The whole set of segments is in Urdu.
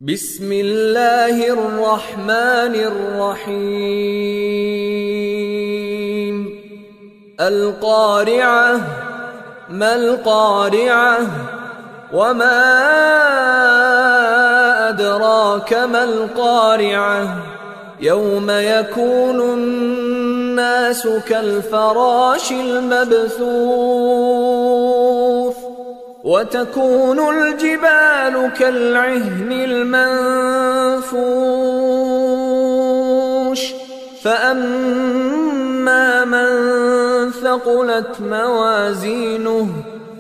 بسم اللہ الرحمن الرحیم القارعہ ما القارعہ وما ادراک ما القارعہ یوم یکون الناس کالفراش المبثوث وتكون الجبال كالعهن المنفوش فأما من ثقلت موازينه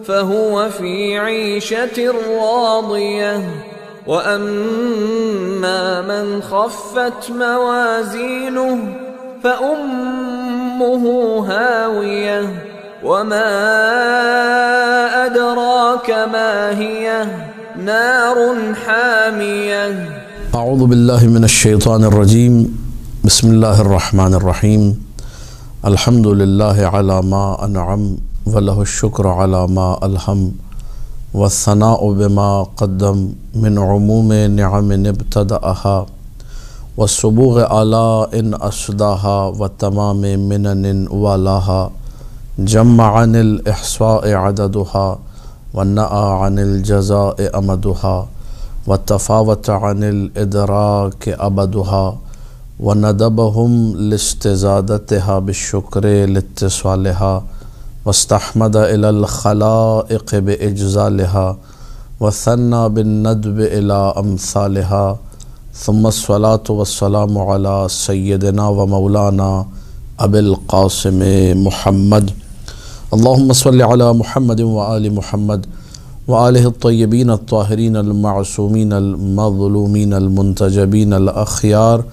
فهو في عيشة راضية وأما من خفت موازينه فأمه هاوية وما أدراك ما هي نار حامية اعوذ باللہ من الشیطان الرجیم بسم اللہ الرحمن الرحیم الحمد للہ علی ما انعم وله الشکر علی ما الہم والثناء بما قدم من عموم نعم ابتدأها والسبوغ آلاء اسداها والتمام منن والاها جمع عن الإحصاء عددها والنأى عن الجزاء أمدها والتفاوت عن الإدراك أبدها وندبهم لاستزادتها بالشكر لاتصالها واستحمد إلى الخلائق بإجزالها وثنى بالندب إلى أمثالها ثم الصلاة والسلام على سيدنا ومولانا أبي القاسم محمد اللهم صل على محمد وآل محمد وآله الطيبين الطاهرين المعصومين المظلومين المنتجبين الأخيار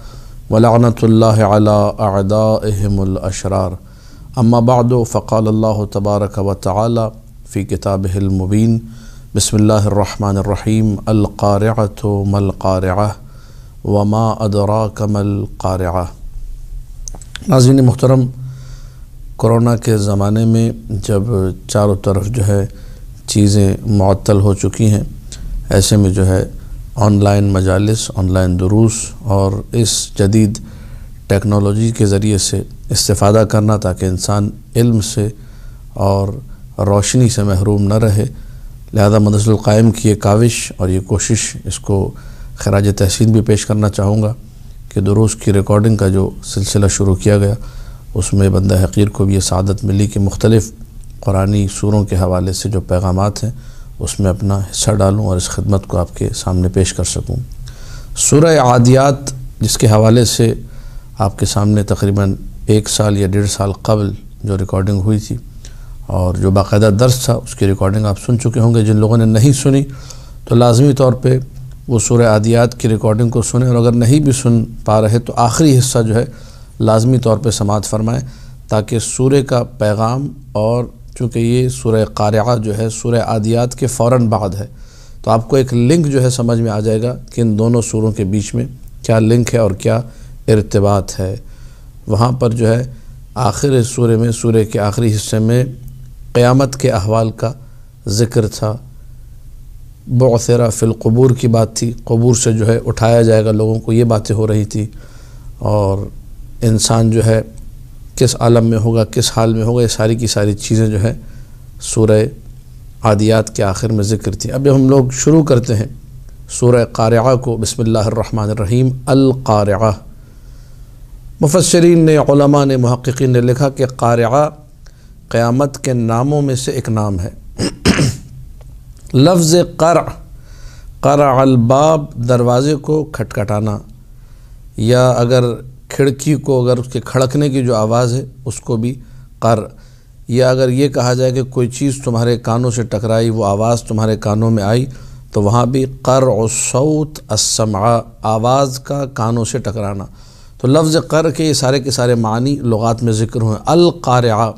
ولعنة الله على أعدائهم الأشرار أما بعد فقال الله تبارك وتعالى في كتابه المبين بسم الله الرحمن الرحيم القارعة ما القارعة وما أدراك ما القارعة ناظرین محترم، کرونا کے زمانے میں جب چاروں طرف جو ہے چیزیں معطل ہو چکی ہیں، ایسے میں جو ہے آن لائن مجالس، آن لائن دروس اور اس جدید ٹیکنالوجی کے ذریعے سے استفادہ کرنا تاکہ انسان علم سے اور روشنی سے محروم نہ رہے، لہذا مدرسۃ القائم کی یہ کاوش اور یہ کوشش، اس کو خراج تحسین بھی پیش کرنا چاہوں گا کہ دروس کی ریکارڈنگ کا جو سلسلہ شروع کیا گیا اس میں بندہ حقیر کو بھی یہ سعادت ملی کہ مختلف قرآنی سوروں کے حوالے سے جو پیغامات ہیں اس میں اپنا حصہ ڈالوں اور اس خدمت کو آپ کے سامنے پیش کر سکوں۔ سورہ عادیات جس کے حوالے سے آپ کے سامنے تقریباً 1 سال یا 1.5 سال قبل جو ریکارڈنگ ہوئی تھی اور جو باقاعدہ درس تھا اس کی ریکارڈنگ آپ سن چکے ہوں گے۔ جن لوگوں نے نہیں سنی تو لازمی طور پہ وہ سورہ عادیات کی ریکارڈنگ کو سنیں، اور اگر نہیں بھی سن پا رہے تو آخری حصہ جو ہے لازمی طور پہ سماعت فرمائیں تاکہ سورہ کا پیغام، اور چونکہ یہ سورہ قارعہ جو ہے سورہ عادیات کے فوراً بعد ہے تو آپ کو ایک لنک جو ہے سمجھ میں آ جائے گا کہ ان دونوں سوروں کے بیچ میں کیا لنک ہے اور کیا ارتباط ہے۔ وہاں پر جو ہے آخر سورہ میں، سورہ کے آخری حصے میں قیامت کے احوال کا ذکر تھا، بعثر فی القبور کی بات تھی، قبور سے جو ہے اٹھایا جائے گا لوگوں کو، یہ باتیں ہو رہی تھی، اور انسان جو ہے کس عالم میں ہوگا، کس حال میں ہوگا، یہ ساری کی ساری چیزیں جو ہے سورہ عادیات کے آخر میں ذکر تھی۔ اب ہم لوگ شروع کرتے ہیں سورہ قارعہ کو۔ بسم اللہ الرحمن الرحیم القارعہ۔ مفسرین نے، علماء نے، محققین نے لکھا کہ قارعہ قیامت کے ناموں میں سے ایک نام ہے۔ لفظ قرع، قرع الباب، دروازے کو کھٹکھٹانا، یا اگر کھڑکی کو اگر اس کے کھڑکنے کی جو آواز ہے اس کو بھی قرع، یا اگر یہ کہا جائے کہ کوئی چیز تمہارے کانوں سے ٹکرائی، وہ آواز تمہارے کانوں میں آئی، تو وہاں بھی قرع الصوت السمع، آواز کا کانوں سے ٹکرانا۔ تو لفظ قرع کے یہ سارے کے سارے معنی لغات میں ذکر ہوئے۔ القارعہ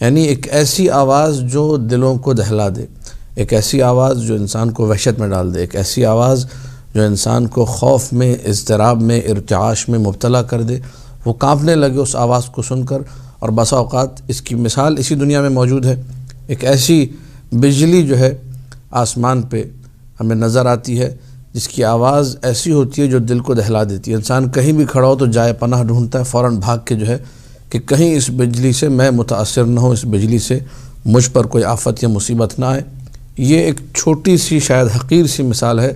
یعنی ایک ایسی آواز جو دلوں کو دہلا دے، ایک ایسی آواز جو انسان کو وحشت میں ڈال دے، ایک ایسی آواز جو انسان کو خوف میں، اضطراب میں، ارتعاش میں مبتلا کر دے، وہ کانپنے لگے اس آواز کو سن کر۔ اور بسا اوقات اس کی مثال اسی دنیا میں موجود ہے، ایک ایسی بجلی جو ہے آسمان پہ ہمیں نظر آتی ہے جس کی آواز ایسی ہوتی ہے جو دل کو دہلا دیتی ہے۔ انسان کہیں بھی کھڑا ہو تو جائے پناہ ڈھونڈتا ہے، فوراً بھاگ کے جو ہے کہ کہیں اس بجلی سے میں متاثر نہ ہوں، اس بجلی سے مجھ پر کوئی آفت یا مصیبت نہ آئے۔ یہ ایک چھوٹی سی شاید حقیر سی مثال ہے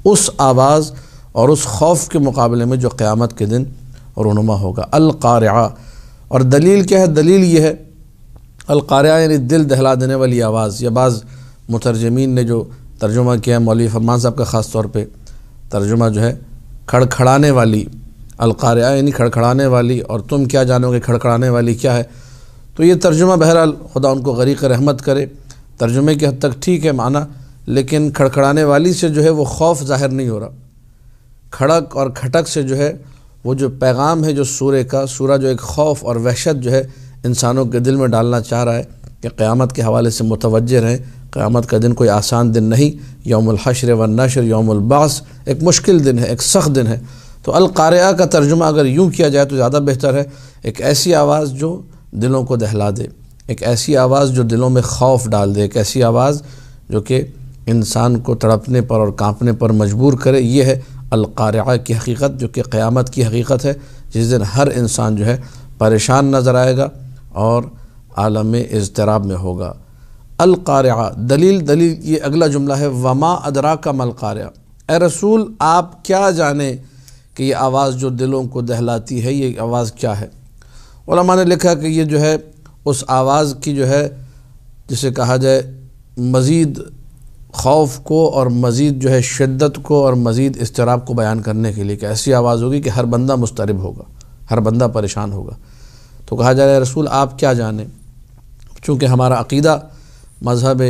اس آواز اور اس خوف کے مقابلے میں جو قیامت کے دن رونما ہوگا۔ القارعہ، اور دلیل کیا ہے؟ دلیل یہ ہے القارعہ یعنی دل دہلا دینے والی آواز۔ یا بعض مترجمین نے جو ترجمہ کیا، مولوی فرمان صاحب کا خاص طور پہ ترجمہ جو ہے کھڑکھڑانے والی، القارعہ یعنی کھڑکھڑانے والی، اور تم کیا جانو گے کھڑکھڑانے والی کیا ہے؟ تو یہ ترجمہ بہرحال خدا ان کو غریق رحمت کرے، ترجمے کی حد تک ٹھیک ہے معنی، لیکن کھڑکھڑانے والی سے جو ہے وہ خوف ظاہر نہیں ہو رہا۔ کھڑک اور کھٹک سے جو ہے وہ جو پیغام ہے جو سورہ کا، سورہ جو ایک خوف اور وحشت جو ہے انسانوں کے دل میں ڈالنا چاہ رہا ہے کہ قیامت کے حوالے سے متوجہ رہیں۔ قیامت کا دن کوئی آسان دن نہیں، یوم الحشر والنشر، یوم البعث، ایک مشکل دن ہے، ایک سخت دن ہے۔ تو القارعہ کا ترجمہ اگر یوں کیا جائے تو زیادہ بہتر ہے، ایک ایسی آواز جو دلوں کو دہلا دے، ایک ایسی آواز جو دلوں میں خوف ڈال دے، ایک ایسی آواز جو کہ انسان کو تڑپنے پر اور کانپنے پر مجبور کرے۔ یہ ہے القارعہ کی حقیقت، جو کہ قیامت کی حقیقت ہے، جس دن ہر انسان جو ہے پریشان نظر آئے گا اور عالم اضطراب میں ہوگا۔ القارعہ، دلیل یہ اگلا جملہ ہے، وما ادراک ما القارعہ، اے رسول آپ کیا جانیں کہ یہ آواز جو دلوں کو دہلاتی ہے یہ آواز کیا ہے؟ علماء نے لکھا کہ یہ جو ہے اس آواز کی جو ہے جسے کہا جائے مزید خوف کو اور مزید جو ہے شدت کو اور مزید اضطراب کو بیان کرنے کے لیے کہ ایسی آواز ہوگی کہ ہر بندہ مضطرب ہوگا، ہر بندہ پریشان ہوگا۔ تو کہا جا رہا ہے رسول آپ کیا جانیں، چونکہ ہمارا عقیدہ مذہب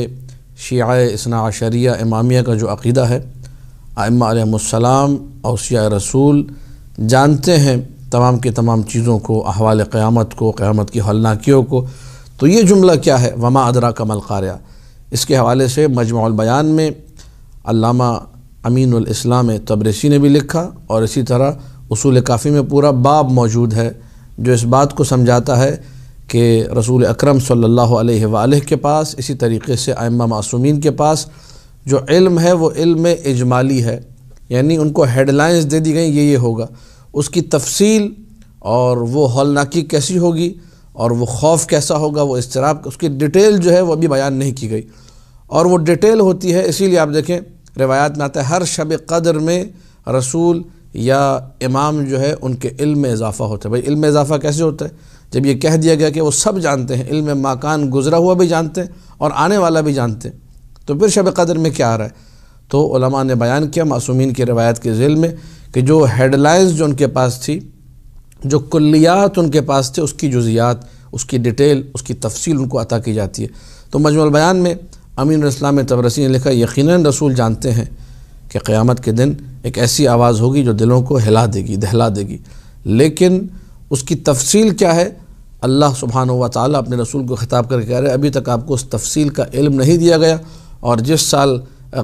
شیعہ اثنا عشریہ امامیہ کا جو عقیدہ ہے، ائمہ علیہم السلام اوصیاء رسول جانتے ہیں تمام کی تمام چیزوں کو، احوال قیامت کو، قیامت کی ہولناکیوں کو۔ تو یہ جملہ کیا ہے، وما ادراک ما القارعہ، اس کے حوالے سے مجموع البیان میں علامہ امین الاسلام تبریسی نے بھی لکھا، اور اسی طرح اصول کافی میں پورا باب موجود ہے جو اس بات کو سمجھاتا ہے کہ رسول اکرم صلی اللہ علیہ وآلہ کے پاس، اسی طریقے سے ائمہ معصومین کے پاس جو علم ہے وہ علم اجمالی ہے، یعنی ان کو ہیڈ لائنز دے دی گئیں یہ ہوگا، اس کی تفصیل اور وہ ہولناکی کیسی ہوگی اور وہ خوف کیسا ہوگا، وہ اضطراب، اس کی ڈیٹیل جو ہے وہ ابھی بیان نہیں کی گئی، اور وہ ڈیٹیل ہوتی ہے۔ اسی لیے آپ دیکھیں روایات میں آتا ہے ہر شب قدر میں رسول یا امام جو ہے ان کے علم میں اضافہ ہوتا ہے۔ بھائی علم میں اضافہ کیسے ہوتا ہے؟ جب یہ کہہ دیا گیا کہ وہ سب جانتے ہیں، علم ماکان گزرا ہوا بھی جانتے ہیں اور آنے والا بھی جانتے ہیں، تو پھر شب قدر میں کیا آ رہا ہے؟ تو علماء نے بیان کیا معصومین کی روایت کے ذیل میں کہ جو ہیڈ لائنز جو ان کے پاس تھی، جو کلیات ان کے پاس تھے، اس کی جزیات، اس کی ڈیٹیل، اس کی تفصیل ان کو عطا کی جاتی ہے۔ تو مجموع البیان میں امین الاسلام تبرسی نے لکھا یقیناً رسول جانتے ہیں کہ قیامت کے دن ایک ایسی آواز ہوگی جو دلوں کو ہلا دے گی، دہلا دے گی، لیکن اس کی تفصیل کیا ہے اللہ سبحانہ و تعالیٰ اپنے رسول کو خطاب کر کے کہہ رہے ابھی تک آپ کو اس تفصیل کا علم نہیں دیا گیا، اور جس سال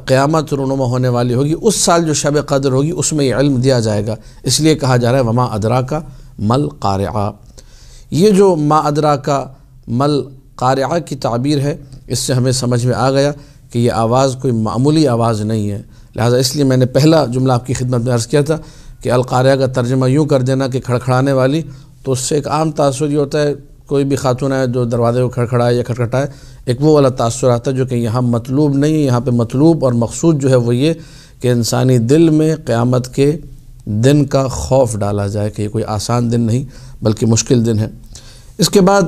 قیامت رونما ہونے والی ہوگی اس سال جو شب قدر ہوگی اس میں یہ علم دیا جائے گا، اس لیے کہا جا رہا ہے وما ادراک ما القارعہ۔ یہ جو ما ادراک ما القارعہ کی تعبیر ہے اس سے ہمیں سمجھ میں آ گیا کہ یہ آواز کوئی معمولی آواز نہیں ہے، لہٰذا اس لیے میں نے پہلا جملہ آپ کی خدمت میں عرض کیا تھا کہ القارعہ کا ترجمہ یوں کر دینا کہ کھڑکھڑانے والی، تو اس سے ایک عام تاثر یہ ہوتا ہے کوئی بھی خاتون ہے جو دروازے کو کھڑکھڑائے یا کھٹکھٹائے، ایک وہ والا تاثر آتا ہے جو کہ یہاں مطلوب نہیں ہے۔ یہاں پہ مطلوب اور مقصود جو ہے وہ یہ کہ انسانی دل میں قیامت کے دن کا خوف ڈالا جائے کہ یہ کوئی آسان دن نہیں بلکہ مشکل دن ہے۔ اس کے بعد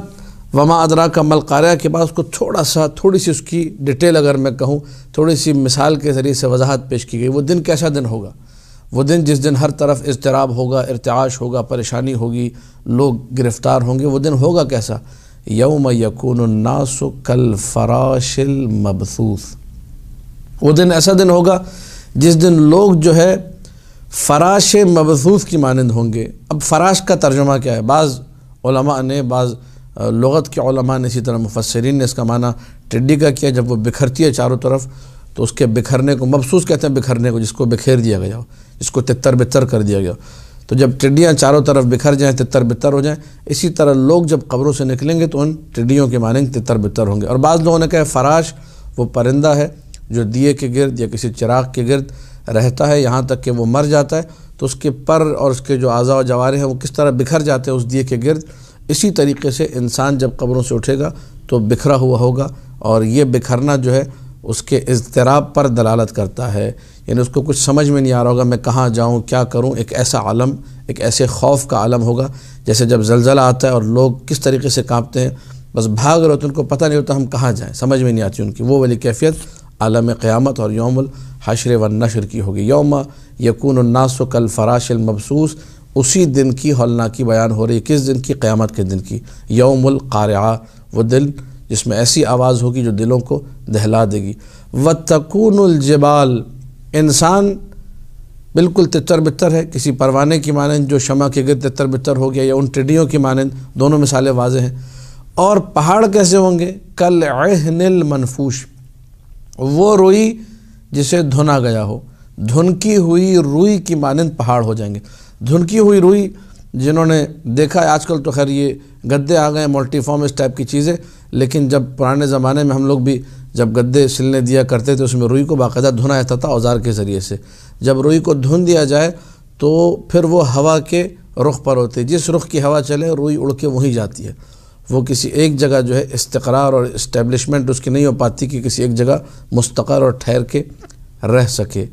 وما ادراک ما القارعہ کے بعد اس کو تھوڑی سی اس کی ڈیٹیل اگر میں کہوں، تھوڑی سی مثال کے ذریعے سے وضاحت پیش کی گئی۔ وہ دن کیسا دن ہوگا؟ وہ دن جس دن ہر طرف اضطراب ہوگا، ارتعاش ہوگا، پریشانی ہوگی، لوگ گرفتار ہوں گے، وہ دن ہوگا کیسا؟ یوم یکون الناس کالفراش المبثوث، وہ دن ایسا دن ہوگا جس دن لوگ جو ہے فراش مبثوث کی مانند ہوں گے۔ اب فراش کا ترجمہ کیا ہے؟ بعض علماء نے، بعض لغت کے علماء نے، اسی طرح مفسرین نے اس کا معنی ٹڈی کا کیا، جب وہ بکھرتی ہے چاروں طرف تو اس کے بکھرنے کو مبثوث کہتے ہیں، بکھرنے کو جس کو بکھیر دیا گیا ہو، جس کو تتر بتر کر دیا گیا ہو۔ تو جب ٹڈیاں چاروں طرف بکھر جائیں، تتر بتر ہو جائیں، اسی طرح لوگ جب قبروں سے نکلیں گے تو ان ٹڈیوں کے مانند تتر بتر ہوں گے۔ اور بعض لوگوں نے کہا فراش وہ پرندہ ہے جو دیے کے گرد یا کسی چراغ کے گرد رہتا ہے یہاں تک کہ وہ مر جاتا ہے، تو اس کے پر اور اس کے جو اعضاء و جوارح ہیں وہ کس طرح بکھر جاتے ہیں اس دیے کے گرد، اسی طریقے سے انسان جب قبروں سے اٹھے گا تو بکھرا ہوا ہوگا، اور یہ بکھرنا جو ہے اس کے اضطراب پر دلالت کرتا ہے، یعنی اس کو کچھ سمجھ میں نہیں آ رہا ہوگا میں کہاں جاؤں کیا کروں، ایک ایسا عالم، ایک ایسے خوف کا عالم ہوگا جیسے جب زلزلہ آتا ہے اور لوگ کس طریقے سے کانپتے ہیں، بس بھاگ رہے ہوتے ہیں، ان کو پتہ نہیں ہوتا ہم کہاں جائیں، سمجھ میں نہیں آتی ان کی، وہ والی کیفیت عالم قیامت اور یوم الحشر والنشر کی ہوگی۔ یوم یکون الناس کالفراش المبثوث، اسی دن کی ہولناکی بیان ہو رہی ہے، کس دن کی؟ قیامت کے دن کی۔ یوم القارعہ، وہ دل جس میں ایسی آواز ہوگی جو دلوں کو دہلا دے گی۔ وَتَكُونُ الْجِبَالِ، انسان بالکل تتر بتر ہے، کسی پروانے کی مانند جو شمع کے گرد تتر بتر ہو گیا، یا ان ٹڈیوں کی مانند، دونوں مثالیں واضح ہیں۔ اور پہاڑ کیسے ہوں گے؟ کالعہن المنفوش، وہ روئی جسے دھنا گیا ہو، دھنکی ہوئی روئی کی مانند پہاڑ ہو جائیں گے۔ دھنکی ہوئی روئی جنہوں نے دیکھا ہے، آج کل تو خیر یہ گدے آ گئے ہیں، ملٹی فارم اس ٹائپ کی چیزیں، لیکن جب پرانے زمانے میں ہم لوگ بھی جب گدے سلنے دیا کرتے تھے، اس میں روئی کو باقاعدہ دھنا جاتا تھا اوزار کے ذریعے سے۔ جب روئی کو دھن دیا جائے تو پھر وہ ہوا کے رخ پر ہوتی ہے، جس رخ کی ہوا چلے روئی اڑ کے وہیں جاتی ہے، وہ کسی ایک جگہ جو ہے استقرار اور اسٹیبلشمنٹ اس کی نہیں ہو پاتی کہ کسی ایک جگہ مستقر اور ٹھہر کے رہ سکے۔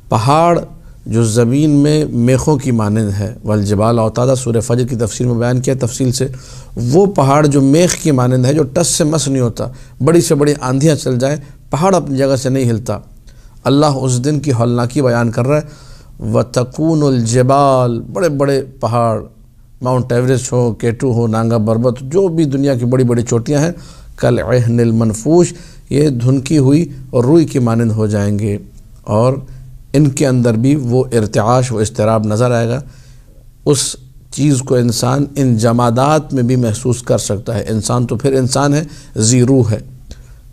پہاڑ جو زمین میں میخوں کی مانند ہے، والجبال اوتادا، سورہ فجر کی تفسیر میں بیان کیا تفصیل سے، وہ پہاڑ جو میخ کی مانند ہے، جو ٹس سے مس نہیں ہوتا، بڑی سے بڑی آندھیاں چل جائیں پہاڑ اپنی جگہ سے نہیں ہلتا۔ اللہ اس دن کی ہولناکی بیان کر رہا ہے۔ وَتَكُونُ الْجِبَالِ، بڑے بڑے پہاڑ، ماؤنٹ ایوریسٹ ہو، K2 ہو، نانگا بربت، جو بھی دنیا کی بڑی بڑی چوٹیاں ہیں، کالعہن المنفوش، یہ دھنکی ہوئی اور روئی کی مانند ہو جائیں گے، اور ان کے اندر بھی وہ ارتعاش و اضطراب نظر آئے گا۔ اس چیز کو انسان ان جمادات میں بھی محسوس کر سکتا ہے، انسان تو پھر انسان ہے، ذی روح ہے۔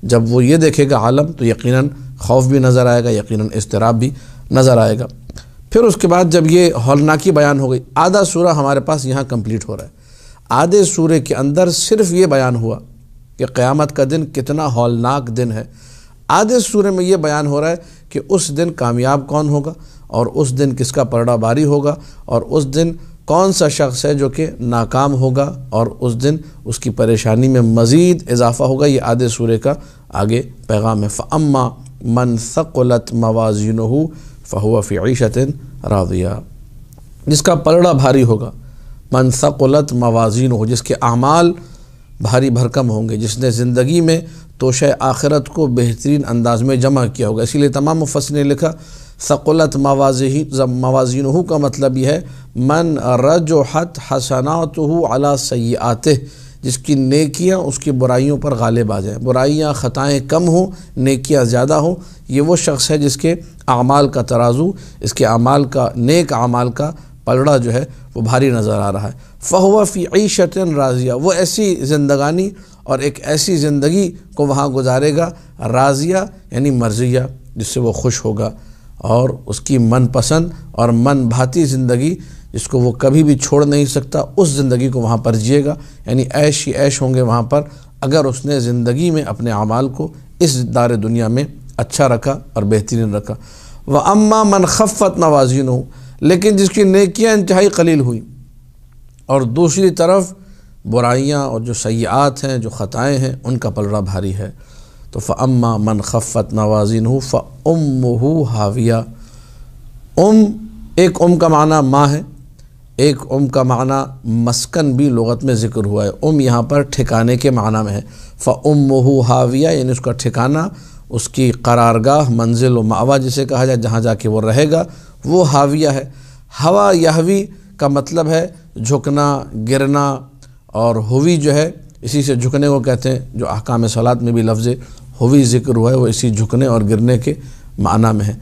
جب وہ یہ دیکھے گا عالم تو یقیناً خوف بھی نظر آئے گا، یقیناً اضطراب بھی نظر آئے گا۔ پھر اس کے بعد جب یہ ہولناکی بیان ہو گئی، آدھا سورہ ہمارے پاس یہاں کمپلیٹ ہو رہا ہے۔ آدھے سورے کے اندر صرف یہ بیان ہوا کہ قیامت کا دن کتنا ہولناک دن ہے۔ آدھے سورے میں یہ بیان ہو رہا ہے کہ اس دن کامیاب کون ہوگا، اور اس دن کس کا پلڑا باری ہوگا، اور اس دن کون سا شخص ہے جو کہ ناکام ہوگا، اور اس دن اس کی پریشانی میں مزید اضافہ ہوگا۔ یہ آدھے سورے کا آگے پیغام ہے۔ فَأَمَّا مَنْ ثَقُلَتْ مَوَازِينُهُ فَهُوَ فِي عِيشَةٍ رَاضِيَةٍ، جس کا پلڑا بھاری ہوگا، مَنْ ثَقُلَتْ مَوَازِينُهُ، جس کے اعمال بھاری بھرکم ہوں گے، جس نے زندگی میں توشہ آخرت کو بہترین انداز میں جمع کیا ہوگا۔ اسی لیے تمام مفسرین نے لکھا ثقلت موازینہ کا مطلب یہ ہے من رجحت حسناتہ علی سیئاتہ، جس کی نیکیاں اس کی برائیوں پر غالب آ جائیں، برائیاں خطائیں کم ہوں، نیکیاں زیادہ ہوں۔ یہ وہ شخص ہے جس کے اعمال کا ترازو، اس کے اعمال کا، نیک اعمال کا پلڑا جو ہے وہ بھاری نظر آ رہا ہے۔ فَهُوَ فِي عِيشَةٍ راضیہ، وہ ایسی زندگانی اور ایک ایسی زندگی کو وہاں گزارے گا، راضیہ یعنی مرضیہ، جس سے وہ خوش ہوگا، اور اس کی من پسند اور من بھاتی زندگی جس کو وہ کبھی بھی چھوڑ نہیں سکتا، اس زندگی کو وہاں پر جیے گا، یعنی عیش ہی عیش ہوں گے وہاں پر، اگر اس نے زندگی میں اپنے اعمال کو اس دار دنیا میں اچھا رکھا اور بہترین رکھا۔ وَأَمَّا مَنْ خَفَّتْ مَوَازِينُهُ، لیکن جس کی نیکیاں انتہائی قلیل ہوئی، اور دوسری طرف برائیاں اور جو سیئات ہیں، جو خطائیں ہیں، ان کا پلڑا بھاری ہے، تو فَأَمَّا مَنْ خَفَّتْ مَوَازِينُهُ فَأُمُّهُ ہَاوِيَةٌ۔ ایک کا معنی ماں ہے، ایک کا معنی مسکن بھی لغت میں ذکر ہوا ہے۔ یہاں پر ٹھکانے کے معنی میں ہے۔ فَأُمُّهُ ہَاوِيَةٌ یعنی اس کا ٹھکانہ، اس کی قرارگاہ، منزل و مأویٰ جسے کہا جائے، جہاں جا کے وہ رہے گا، وہ ہاویہ ہے۔ ہوا یہوی کا مطلب ہے جھکنا، گرنا، اور ہووی جو ہے اسی سے جھکنے کو کہتے ہیں، جو احکام صلاۃ میں بھی لفظ ہووی ذکر ہوا ہے وہ اسی جھکنے اور گرنے کے معنی میں ہے۔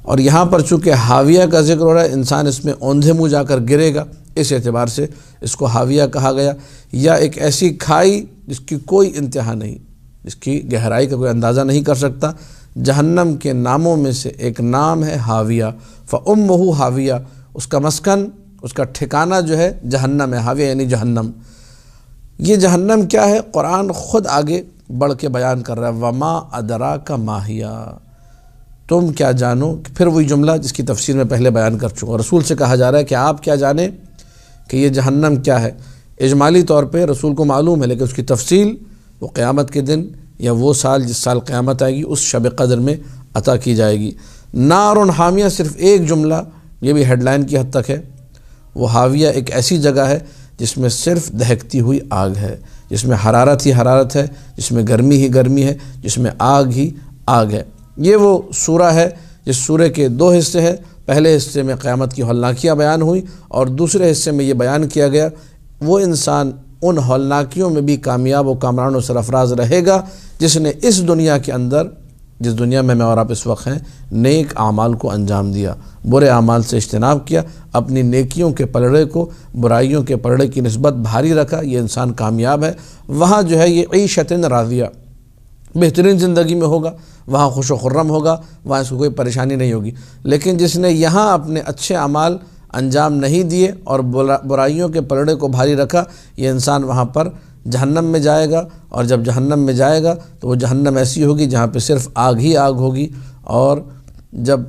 اور یہاں پر چونکہ ہاویہ کا ذکر ہو رہا ہے، انسان اس میں اوندھے منہ جا کر گرے گا، اس اعتبار سے اس کو ہاویہ کہا گیا، یا ایک ایسی کھائی جس کی کوئی انتہا نہیں، جس کی گہرائی کا کوئی اندازہ نہیں کر سکتا۔ جہنم کے ناموں میں سے ایک نام ہے ہاویہ۔ فَأُمُّهُ ہاویہ، اس کا مسکن، اس کا ٹھکانہ جو ہے جہنم ہے۔ ہاویہ یعنی جہنم۔ یہ جہنم کیا ہے؟ قرآن خود آگے بڑھ کے بیان کر رہا ہے۔ وَمَا أَدْرَاكَ مَا هِيَ، تم کیا جانو، پھر وہی جملہ جس کی تفسیر میں پہلے بیان کر چکا ہوں۔ رسول سے کہا جا رہا ہے کہ آپ کیا جانیں کہ یہ جہنم کیا ہے۔ اجمالی طور پہ رسول کو معلوم ہے، لیکن اس کی تفصیل وہ قیامت کے دن یا وہ سال جس سال قیامت آئے گی اس شب قدر میں عطا کی جائے گی۔ نار حامیہ صرف ایک جملہ، یہ بھی ہیڈ لائن کی حد تک ہے۔ وہ حاویہ ایک ایسی جگہ ہے جس میں صرف دہکتی ہوئی آگ ہے، جس میں حرارت ہی حرارت ہے، جس میں گرمی ہی گرمی ہے، جس میں آگ ہی آگ ہے۔ یہ وہ سورہ ہے جس سورہ کے دو حصے ہیں۔ پہلے حصے میں قیامت کی ہولناکیاں بیان ہوئی اور دوسرے حصے میں یہ بیان کیا گیا وہ انسان ان ہولناکیوں میں بھی کامیاب و کامران و سرفراز رہے گا جس نے اس دنیا کے اندر، جس دنیا میں اور آپ اس وقت ہیں، نیک اعمال کو انجام دیا، برے اعمال سے اجتناب کیا، اپنی نیکیوں کے پلڑے کو برائیوں کے پلڑے کی نسبت بھاری رکھا، یہ انسان کامیاب ہے۔ وہاں جو ہے یہ عیشت راضیہ، بہترین زندگی میں ہوگا، وہاں خوش و خرم ہوگا، وہاں اس کو کوئی پریشانی نہیں ہوگی۔ لیکن جس نے یہاں اپنے اچھے اعمال انجام نہیں دیے اور برائیوں کے پلڑے کو بھاری رکھا، یہ انسان وہاں پر جہنم میں جائے گا، اور جب جہنم میں جائے گا تو وہ جہنم ایسی ہوگی جہاں پہ صرف آگ ہی آگ ہوگی، اور جب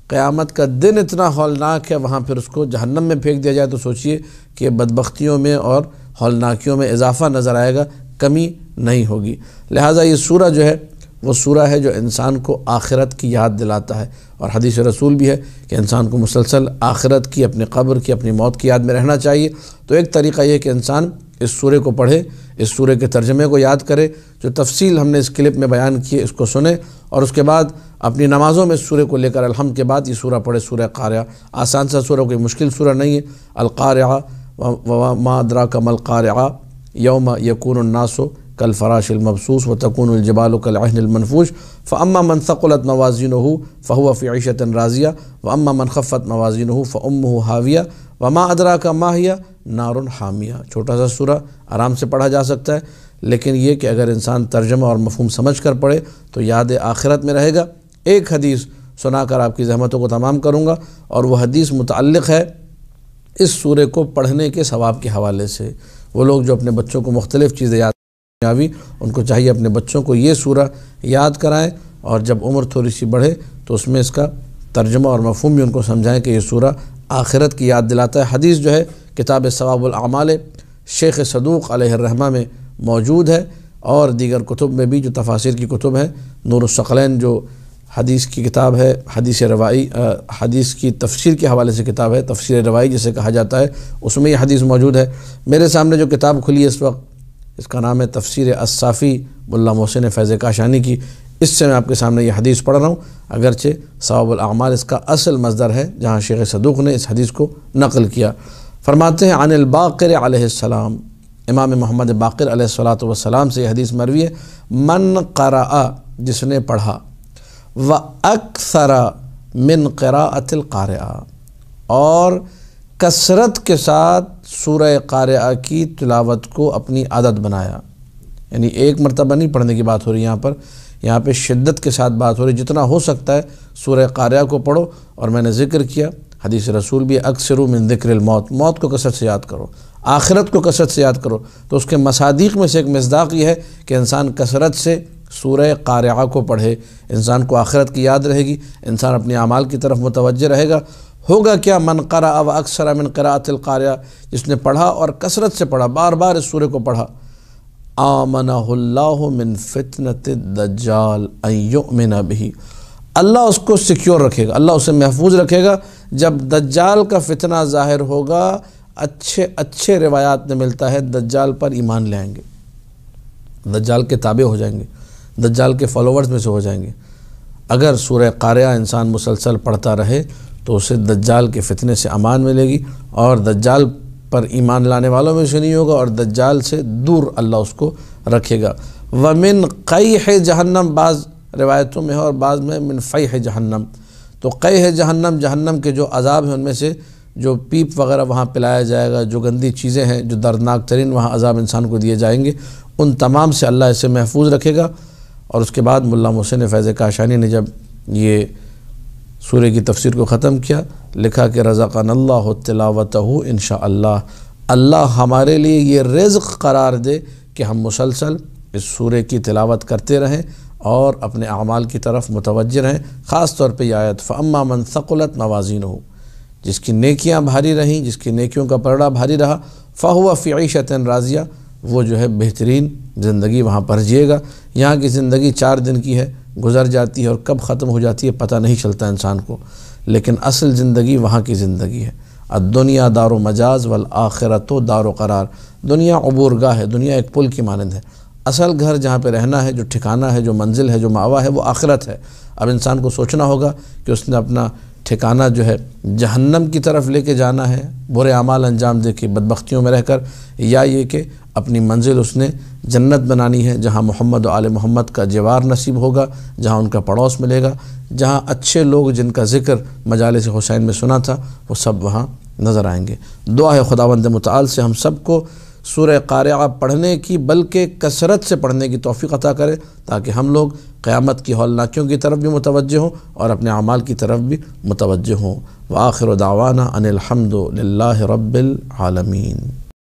قیامت کا دن اتنا ہولناک ہے وہاں پھر اس کو جہنم میں پھینک دیا جائے تو سوچئے کہ بدبختیوں میں اور ہولناکیوں میں اضافہ نظر آئے گا، کمی نہیں ہوگی۔ لہٰذا یہ سورہ جو ہے وہ سورہ ہے جو انسان کو آخرت کی یاد دلاتا ہے، اور حدیث رسول بھی ہے کہ انسان کو مسلسل آخرت کی، اپنی قبر کی، اپنی موت کی یاد میں رہنا چاہیے۔ تو ایک طریقہ یہ کہ انسان اس سورہ کو پڑھے، اس سورہ کے ترجمے کو یاد کرے، جو تفصیل ہم نے اس کلپ میں بیان کی ہے اس کو سنے، اور اس کے بعد اپنی نمازوں میں اس سورہ کو لے کر الحمد کے بعد یہ سورہ پڑھے، سورہ قاریہ۔ آسان سا سورہ، کوئی مشکل سورہ نہیں ہے۔ القاریہ وما ادراک ما القاریہ یوم یکون الناس کالفراش المبثوث وتکون الجبال کالعہن المنفوش فاما من ثقلت موازینہ فہو فی عیشۃ راضیہ واما من خفت موازینہ فامہ ہاویہ وما ادراک ما ہی نار حامیہ۔ چھوٹا سا سورہ، آرام سے پڑھا جا سکتا ہے، لیکن یہ کہ اگر انسان ترجمہ اور مفہوم سمجھ کر پڑھے تو یاد آخرت میں رہے گا۔ ایک حدیث سنا کر آپ کی زحمتوں کو تمام کروں گا، اور وہ حدیث متعلق ہے اس سورہ کو پڑھنے کے ثواب کے حوالے سے۔ وہ لوگ جو اپنے بچوں کو مختلف چیزیں یاد ان کو چاہیے اپنے بچوں کو یہ سورہ یاد کرائیں، اور جب عمر تھوڑی سی بڑھے تو اس میں اس کا ترجمہ اور مفہوم بھی ان کو سمجھائیں کہ یہ سورہ آخرت کی یاد دلاتا ہے۔ حدیث جو ہے کتاب ثواب الاعمال شیخ صدوق علیہ الرحمہ میں موجود ہے، اور دیگر کتب میں بھی جو تفاسیر کی کتب ہیں، نور الثقلین جو حدیث کی کتاب ہے، حدیث کی تفسیر کے حوالے سے کتاب ہے، تفسیر روائی جسے کہا جاتا ہے، اس میں یہ حدیث موجود ہے۔ میرے سامنے جو کتاب کھلی ہے اس وقت، اس کا نام ہے تفسیر الصافی ملا محسن فیض کاشانی کی، اس سے میں آپ کے سامنے یہ حدیث پڑھ رہا ہوں، اگرچہ ثواب الاعمال اس کا اصل مصدر ہے جہاں شیخ صدوق نے اس حدیث کو نقل کیا۔ فرماتے ہیں عن الباقر علیہ السلام، امام محمد باقر علیہ السلام سے یہ حدیث مروی ہے، من قرأ، جس نے پڑھا، وَأَكْثَرَ مِنْ قِرَاءَةِ الْقَارِعَةِ، اور کثرت کے ساتھ سورہ قاریہ کی تلاوت کو اپنی عادت بنایا، یعنی ایک مرتبہ نہیں پڑھنے کی بات ہو رہی یہاں پہ شدت کے ساتھ بات ہو رہی، جتنا ہو سکتا ہے سورہ قاریہ کو پڑھو۔ اور میں نے ذکر کیا حدیث رسول بھی، اکثروا من ذکر الموت، موت کو کثرت سے یاد کرو، آخرت کو کثرت سے یاد کرو۔ تو اس کے مصادیق میں سے ایک مصداق یہ ہے کہ انسان کثرت سے سورہ قاریہ کو پڑھے، انسان کو آخرت کی یاد رہے گی، انسان اپنے اعمال کی طرف متوجہ رہے گا۔ ہوگا کیا؟ من قرأ واکثر من قراءۃ القاریہ، جس نے پڑھا اور کثرت سے پڑھا، بار بار اس سورہ کو پڑھا، آمنہ اللہ من فتنۃ الدجال ان یؤمن بہ، اللہ اس کو سیکیور رکھے گا، اللہ اسے محفوظ رکھے گا۔ جب دجال کا فتنہ ظاہر ہوگا، اچھے روایات میں ملتا ہے دجال پر ایمان لے آئیں گے، دجال کے تابع ہو جائیں گے، دجال کے فالوورز میں سے ہو جائیں گے۔ اگر سورہ قاریہ انسان مسلسل پڑھتا رہے تو اسے دجال کے فتنے سے امان ملے گی، اور دجال پر ایمان لانے والوں میں سے نہیں ہوگا، اور دجال سے دور اللہ اس کو رکھے گا۔ وَمِن قَيْحِ جہنم، بعض روایتوں میں ہے اور بعض میں من فیح جہنم۔ تو قیح جہنم، جہنم کے جو عذاب ہیں ان میں سے جو پیپ وغیرہ وہاں پلایا جائے گا، جو گندی چیزیں ہیں، جو دردناک ترین وہاں عذاب انسان کو دیے جائیں گے، ان تمام سے اللہ اسے محفوظ رکھے گا۔ اور اس کے بعد ملا محسن فیض کاشانی نے جب یہ سورہ کی تفسیر کو ختم کیا، لکھا کہ رزقنا اللہ تلاوتہ انشاءاللہ، اللہ ہمارے لیے یہ رزق قرار دے کہ ہم مسلسل اس سورہ کی تلاوت کرتے رہیں اور اپنے اعمال کی طرف متوجہ رہیں۔ خاص طور پہ یہ آیت فَأَمَّا مَنْ ثَقُلَتْ مَوَازِينُهُ، جس کی نیکیاں بھاری رہیں، جس کی نیکیوں کا پلڑا بھاری رہا، فَهُوَ فِي عِيشَةٍ رَاضِيَةٍ، وہ جو ہے بہترین زندگی وہاں پر جیے گا۔ یہاں کی زندگی 4 دن کی ہے، گزر جاتی ہے اور کب ختم ہو جاتی ہے پتہ نہیں چلتا انسان کو، لیکن اصل زندگی وہاں کی زندگی ہے۔ الدنیا دار و مجاز والآخرۃ دار و قرار، دنیا عبورگاہ ہے، دنیا ایک پل کی مانند ہے، اصل گھر جہاں پہ رہنا ہے، جو ٹھکانہ ہے، جو منزل ہے، جو مأویٰ ہے، وہ آخرت ہے۔ اب انسان کو سوچنا ہوگا کہ اس نے اپنا ٹھکانہ جو ہے جہنم کی طرف لے کے جانا ہے برے اعمال انجام دے کے بدبختیوں میں رہ کر، یا یہ کہ اپنی منزل اس نے جنت بنانی ہے جہاں محمد و آل محمد کا جوار نصیب ہوگا، جہاں ان کا پڑوس ملے گا، جہاں اچھے لوگ جن کا ذکر مجالس حسین میں سنا تھا وہ سب وہاں نظر آئیں گے۔ دعا ہے خداوند متعال سے ہم سب کو سورہ قارعہ پڑھنے کی بلکہ کثرت سے پڑھنے کی توفیق عطا کرے، تاکہ ہم لوگ قیامت کی ہولناکیوں کی طرف بھی متوجہ ہوں اور اپنے اعمال کی طرف بھی متوجہ ہوں۔ وآخر دعوانا ان الحمد للہ رب العالمین۔